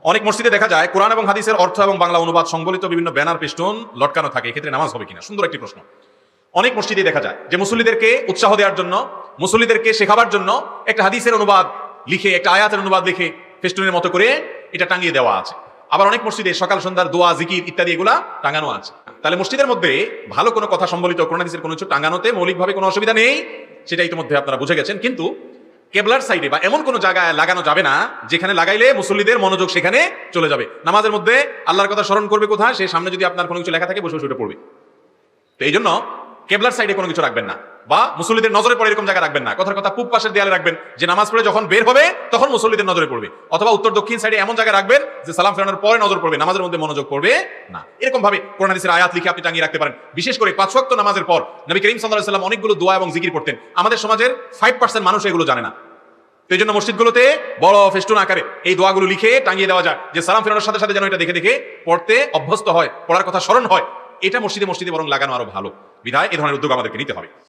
অনেক মসজিদে দেখা যায় কোরআন এবং হাদিসের অর্থ এবং বাংলা অনুবাদ সংবলিত বিভিন্ন ব্যানার পেস্টন লটকানো থাকে, এক্ষেত্রে নামাজ হবে কিনা? সুন্দর একটি প্রশ্ন। অনেক মসজিদে দেখা যায় যে মুসল্লিদেরকে উৎসাহ দেওয়ার জন্য, মুসল্লিদেরকে শেখাবার জন্য একটা হাদিসের অনুবাদ লিখে, একটা আয়াতের অনুবাদ লিখে ফেস্টুনের মতো করে এটা টাঙিয়ে দেওয়া আছে। আবার অনেক মসজিদে সকাল সন্ধ্যার দোয়া, জিকির ইত্যাদি এগুলা টাঙানো আছে। তাহলে মসজিদের মধ্যে ভালো কোনো কথা সম্বলিত কোরআন হাদিসের কোনো কিছু টাঙানোতে মৌলিকভাবে কোনো অসুবিধা নেই, সেটা ইতিমধ্যে আপনারা বুঝে গেছেন। কিন্তু কেবলার সাইডে বা এমন কোনো জায়গায় লাগানো যাবে না যেখানে লাগাইলে মুসল্লিদের মনোযোগ সেখানে চলে যাবে। নামাজের মধ্যে আল্লাহর কথা স্মরণ করবে কোথায়? সে সামনে যদি আপনার কোনো কিছু লেখা থাকে বসে বসে পড়বে। তো এই জন্য কেবলার সাইডে কোনো কিছু রাখবেন না, বা মুসল্লিদের নজরে পড়ে এরকম জায়গা রাখবেন না। কথার কথা পূব পাশের দেয়ালে রাখবেন, যে নামাজ পড়ে যখন বের হবে তখন মুসল্লিদের নজরে পড়বে। অথবা উত্তর দক্ষিণ সাইডে এমন জায়গায় রাখবেন যে সালাম ফেরানোর পরে নজর পড়বে, নামাজের মধ্যে মনোযোগ পড়বে না। এরকম ভাবে কোরআন হাদিসের আয়াত লিখে আপনি টাঙিয়ে রাখতে পারেন। বিশেষ করে 5 ওয়াক্ত নামাজের পর নবী করিম সাল্লাল্লাহু আলাইহি ওয়াসাল্লাম অনেকগুলো দোয়া এবং জিকির করতেন। আমাদের সমাজের 5% মানুষ এগুলো জানে না। তো এই জন্য মসজিদগুলোতে বড় ফেস্টুন আকারে এই দোয়াগুলো লিখে টাঙিয়ে দেওয়া যায়, যে সালাম ফেরানোর সাথে সাথে যেন এটা দেখে দেখে পড়তে অভ্যস্ত হয়, পড়ার কথা স্মরণ হয়। এটা মসজিদে মসজিদে বরং লাগানো আরো ভালো। বিধায় এ ধরনের উদ্যোগ আমাদেরকে নিতে হবে।